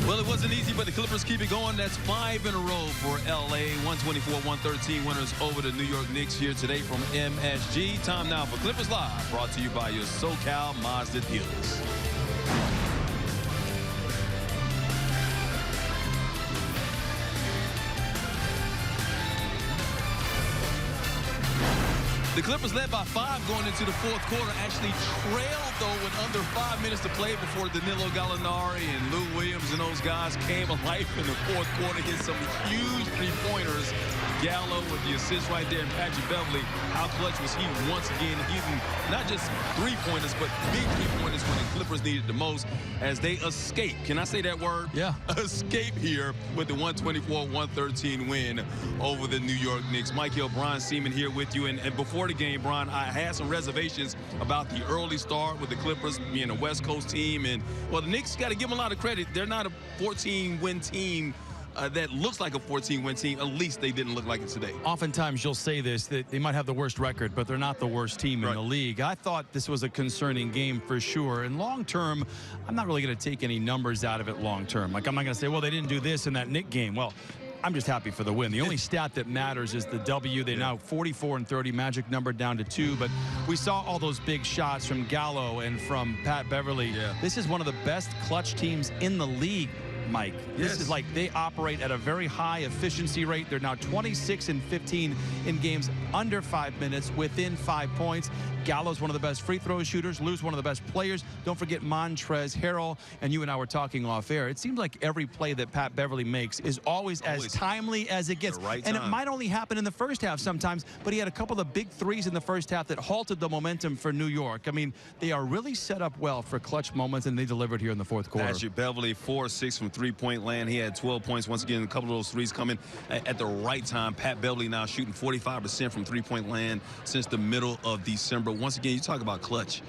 Well, it wasn't easy, but the Clippers keep it going. That's 5 in a row for L.A. 124-113 winners over the New York Knicks here today from MSG. Time now for Clippers Live, brought to you by your SoCal Mazda dealers. The Clippers led by 5 going into the fourth quarter. Actually trailed, though, with under 5 minutes to play before Danilo Gallinari and Lou Williams and those guys came alive in the fourth quarter. Hit some huge three-pointers. Gallo with the assist right there, and Patrick Beverley, how clutch was he once again, hitting not just three-pointers, but big three-pointers when the Clippers needed the most as they escape. Can I say that word? Yeah. Escape here with the 124-113 win over the New York Knicks. Michael Brian Seaman here with you, and before the game, Brian, I had some reservations about the early start with the Clippers being a West Coast team, and well, the Knicks got to give them a lot of credit. They're not a 14-win team. That looks like a 14-win team. At least they didn't look like it today. Oftentimes you'll say this, that they might have the worst record, but they're not the worst team in the league. I thought this was a concerning game for sure. And long term, I'm not really going to take any numbers out of it long term. Like, I'm not going to say, well, they didn't do this in that Knick game. Well, I'm just happy for the win. The only stat that matters is the W. They're now 44-30, magic number down to 2. But we saw all those big shots from Gallo and from Pat Beverley. This is one of the best clutch teams in the league, Mike. This is like they operate at a very high efficiency rate. They're now 26-15 in games under 5 minutes, within 5 points. Gallo's one of the best free throw shooters. Lou's one of the best players. Don't forget Montrezl Harrell, and you and I were talking off air. It seems like every play that Pat Beverley makes is always as timely as it gets. And it might only happen in the first half sometimes, but he had a couple of big threes in the first half that halted the momentum for New York. I mean, they are really set up well for clutch moments, and they delivered here in the fourth quarter. Patrick Beverley, 4-6 from three-point land. He had 12 points. Once again, a couple of those threes coming at the right time. Pat Beverley now shooting 45% from three-point land since the middle of December. Once again, you talk about clutch.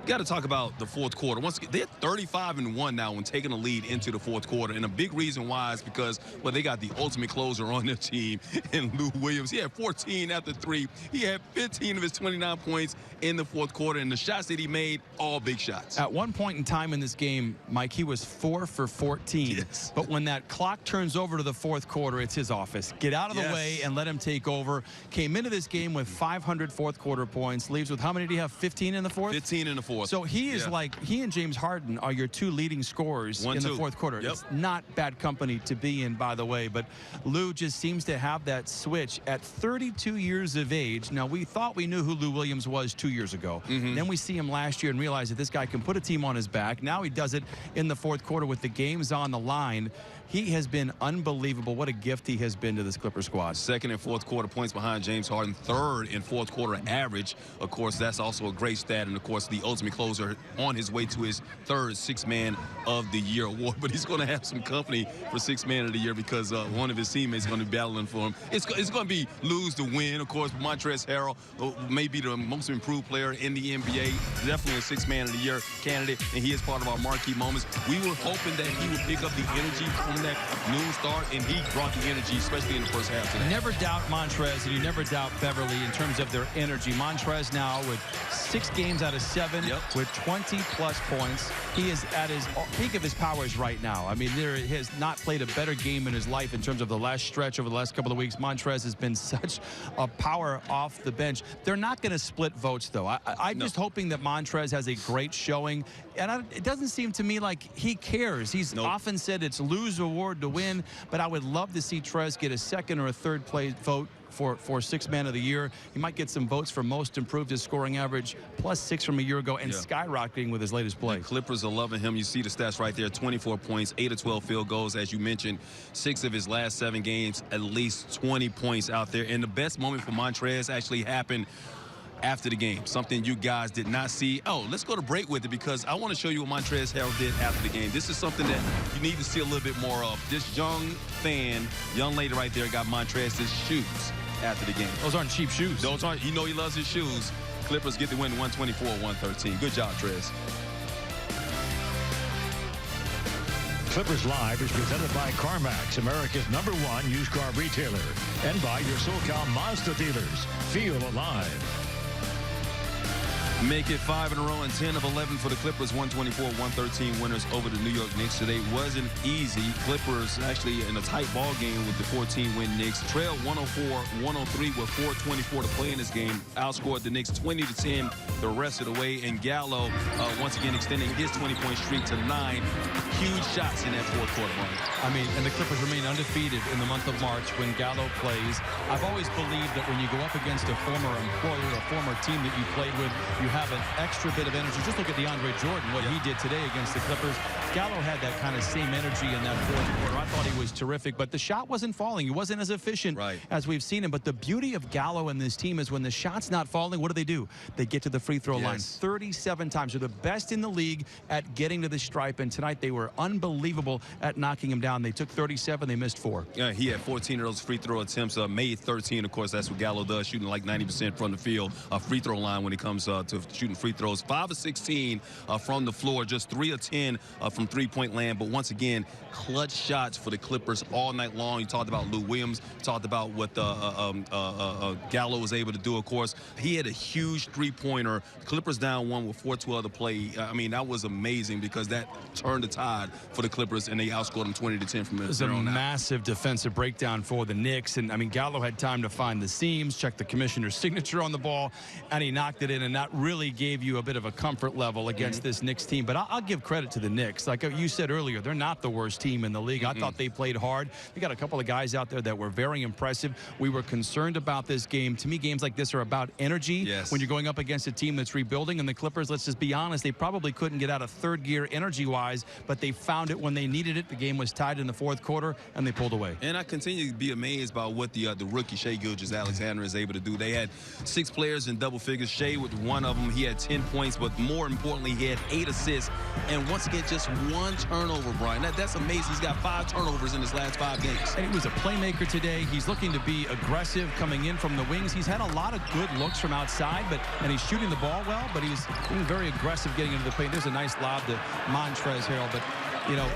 You got to talk about the fourth quarter. Once again, they're 35-1 now when taking a lead into the fourth quarter, and a big reason why is because, well, they got the ultimate closer on their team in Lou Williams. He had 14 after 3. He had 15 of his 29 points in the fourth quarter, and the shots that he made, all big shots. At one point in time in this game, Mike, he was 4 for 14. But when that clock turns over to the fourth quarter, it's his office. Get out of the way and let him take over. Came into this game with 500 fourth quarter points. Leaves with how many do you have? 15 in the fourth? 15 in the fourth. So he is like, he and James Harden are your 2 leading scorers in the fourth quarter. It's not bad company to be in, by the way, but Lou just seems to have that switch at 32 years of age. Now, we thought we knew who Lou Williams was 2 years ago. Then we see him last year and realize that this guy can put a team on his back. Now he does it in the fourth quarter with the games on the line. He has been unbelievable. What a gift he has been to this Clipper squad. Second and fourth quarter points behind James Harden. Third in fourth quarter average. Of course, that's also a great stat. And, of course, the ultimate closer on his way to his third Sixth Man of the Year award. But he's going to have some company for Sixth Man of the Year because one of his teammates is going to be battling for him. It's going to be Lou's to win. Of course, Montrezl Harrell may be the most improved player in the NBA. Definitely a Sixth Man of the Year candidate, and he is part of our marquee moments. We were hoping that he would pick up the energy from that noon start, and he brought the energy, especially in the first half today. Never doubt Montrezl, and you never doubt Beverley in terms of their energy. Montrezl now with 6 games out of 7 with 20-plus points. He is at his peak of his powers right now. I mean, there has not played a better game in his life in terms of the last stretch over the last couple of weeks. Montrezl has been such a power off the bench. They're not going to split votes, though. I'm just hoping that Montrezl has a great showing, and it doesn't seem to me like he cares. He's often said it's Lou's award to win, but I would love to see Trez get a second or a third place vote for Sixth Man of the Year. He might get some votes for most improved his scoring average, +6 from a year ago, and skyrocketing with his latest play. The Clippers are loving him. You see the stats right there, 24 points, 8 of 12 field goals, as you mentioned. 6 of his last 7 games, at least 20 points out there. And the best moment for Montrezl actually happened after the game, something you guys did not see. Oh, let's go to break with it because I want to show you what Montrezl Harrell did after the game. This is something that you need to see a little bit more of. This young lady right there got Montrezl's shoes after the game. Those aren't cheap shoes. Those aren't, you know he loves his shoes. Clippers get the win 124-113. Good job, Trez. Clippers Live is presented by CarMax, America's #1 used car retailer, and by your SoCal Mazda dealers. Feel alive. Make it 5 in a row and 10 of 11 for the Clippers. 124-113 winners over the New York Knicks today. Wasn't easy. Clippers actually in a tight ball game with the 14-win Knicks. Trailed 104-103 with 4:24 to play in this game. Outscored the Knicks 20-10 the rest of the way. And Gallo once again extending his 20-point streak to 9 huge shots in that fourth quarter. I mean, and the Clippers remain undefeated in the month of March when Gallo plays. I've always believed that when you go up against a former employer, a former team that you played with, you have an extra bit of energy. Just look at DeAndre Jordan, what he did today against the Clippers. Gallo had that kind of same energy in that fourth quarter. I thought he was terrific, but the shot wasn't falling. He wasn't as efficient as we've seen him. But the beauty of Gallo and this team is when the shot's not falling, what do? They get to the free throw line 37 times. They're the best in the league at getting to the stripe, and tonight they were unbelievable at knocking him down. They took 37, they missed 4. Yeah, he had 14 of those free throw attempts, made 13. Of course, that's what Gallo does, shooting like 90% from the field, free throw line when it comes to shooting free throws. 5 of 16 from the floor, just 3 of 10 from three-point land. But once again, clutch shots for the Clippers all night long. You talked about Lou Williams, talked about what Gallo was able to do, of course. He had a huge three-pointer. Clippers down 1 with 4:12 to play. I mean, that was amazing because that turned the tide for the Clippers, and they outscored them 20-10 from there. It was a massive defensive breakdown for the Knicks. And, I mean, Gallo had time to find the seams, check the commissioner's signature on the ball, and he knocked it in, and that really gave you a bit of a comfort level against this Knicks team. But I'll give credit to the Knicks. Like you said earlier, they're not the worst team in the league. I thought they played hard. They got a couple of guys out there that were very impressive. We were concerned about this game. To me, games like this are about energy. When you're going up against a team that's rebuilding, and the Clippers, let's just be honest, they probably couldn't get out of third gear energy-wise, but they found it when they needed it. The game was tied in the fourth quarter, and they pulled away. And I continue to be amazed by what the rookie Shai Gilgeous-Alexander is able to do. They had 6 players in double figures. Shai with one of them, he had 10 points, but more importantly, he had 8 assists. And once again, just 1 turnover, Brian. That's amazing. He's got 5 turnovers in his last 5 games. And he was a playmaker today. He's looking to be aggressive coming in from the wings. He's had a lot of good looks from outside, and he's shooting the ball well, but he's being very aggressive getting into the paint. There's a nice lob to Montrezl Harrell, but, you know,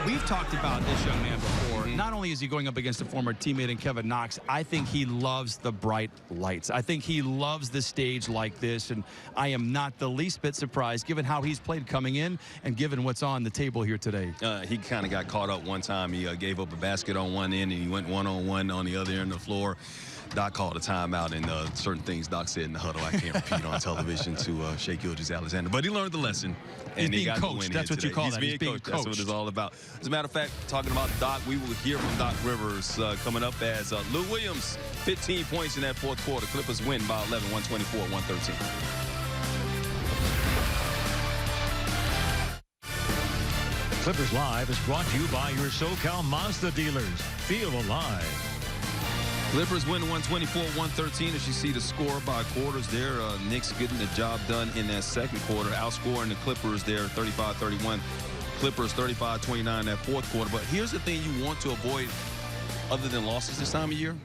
we've talked about this young man before. Not only is he going up against a former teammate in Kevin Knox, I think he loves the bright lights. I think he loves the stage like this, and I am not the least bit surprised given how he's played coming in and given what's on the table here today. He kind of got caught up one time. He gave up a basket on one end, and he went one-on-one on the other end of the floor. Doc called a timeout, and certain things Doc said in the huddle I can't repeat on television to Shai Gilgeous-Alexander. But he learned the lesson. And he's being coached. That's what you call that. He's being coached. That's what it's all about. As a matter of fact, talking about Doc, we will hear from Doc Rivers coming up as Lou Williams, 15 points in that fourth quarter. Clippers win by 11, 124-113. Clippers Live is brought to you by your SoCal Mazda dealers. Feel alive. Clippers win 124-113. As you see the score by quarters there, Knicks getting the job done in that second quarter, outscoring the Clippers there 35-31. Clippers 35-29 that fourth quarter. But here's the thing you want to avoid other than losses this time of year.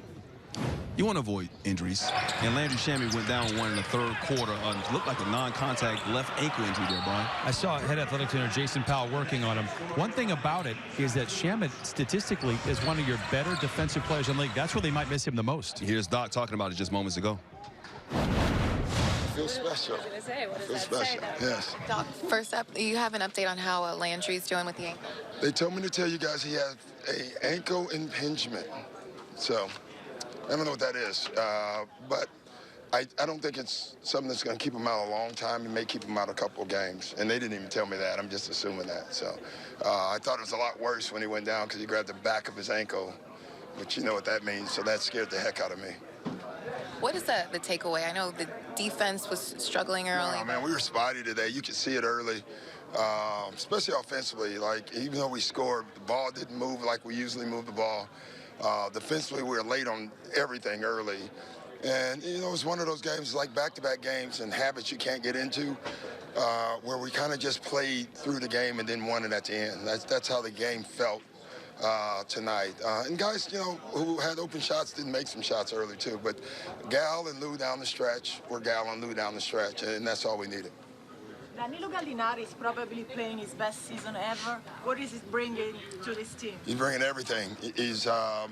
You want to avoid injuries. And Landry Shamet went down 1 in the third quarter. Looked like a non-contact left ankle injury there, Brian. I saw head athletic trainer Jason Powell working on him. One thing about it is that Shamet statistically is one of your better defensive players in the league. That's where they might miss him the most. Here's Doc talking about it just moments ago. Feels special. I was going to say, what does Feels that special. say, Yes. Doc, first up, you have an update on how Landry's doing with the ankle? They told me to tell you guys he has an ankle impingement. So, I don't know what that is, but I don't think it's something that's going to keep him out a long time. It may keep him out a couple of games, and they didn't even tell me that. I'm just assuming that. So, I thought it was a lot worse when he went down because he grabbed the back of his ankle, which you know what that means. So that scared the heck out of me. What is the takeaway? I know the defense was struggling early. Oh, man, we were spotty today. You could see it early, especially offensively. Like, even though we scored, the ball didn't move like we usually move the ball. Defensively, we were late on everything early. And, you know, it's one of those games, like back-to-back games and habits you can't get into, where we kind of just played through the game and then won it at the end. That's how the game felt tonight. And guys, you know, who had open shots didn't make some shots early, too. But Gal and Lou down the stretch, we're Gal and Lou down the stretch, and that's all we needed. Danilo Gallinari is probably playing his best season ever. What is he bringing to this team? He's bringing everything. He's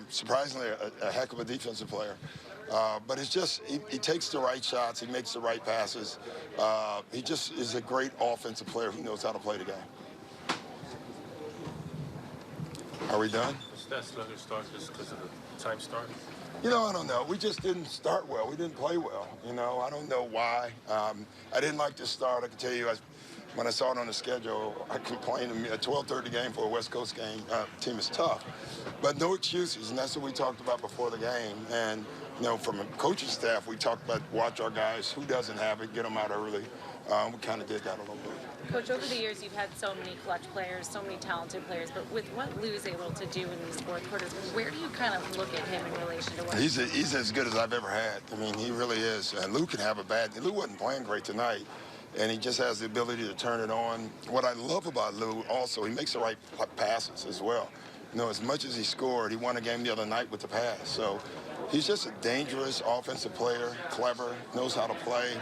surprisingly a heck of a defensive player. But it's just, he takes the right shots, he makes the right passes. He just is a great offensive player who knows how to play the game. Are we done? Is that slugger start just because of the time start? You know, I don't know. We just didn't start well. We didn't play well. You know, I don't know why. I didn't like this start. I can tell you, when I saw it on the schedule, I complained to me. A 12:30 game for a West Coast game team is tough, but no excuses, and that's what we talked about before the game. And you know, from a coaching staff, we talked about watch our guys. Who doesn't have it, get them out early. We kind of did that a little bit. Coach, over the years, you've had so many clutch players, so many talented players, but with what Lou's able to do in these fourth quarters, where do you kind of look at him in relation to what he's as good as I've ever had. I mean, he really is. And Lou can have a bad day. Lou wasn't playing great tonight, and he just has the ability to turn it on. What I love about Lou also, he makes the right passes as well. You know, as much as he scored, he won a game the other night with the pass. So he's just a dangerous offensive player, clever, knows how to play.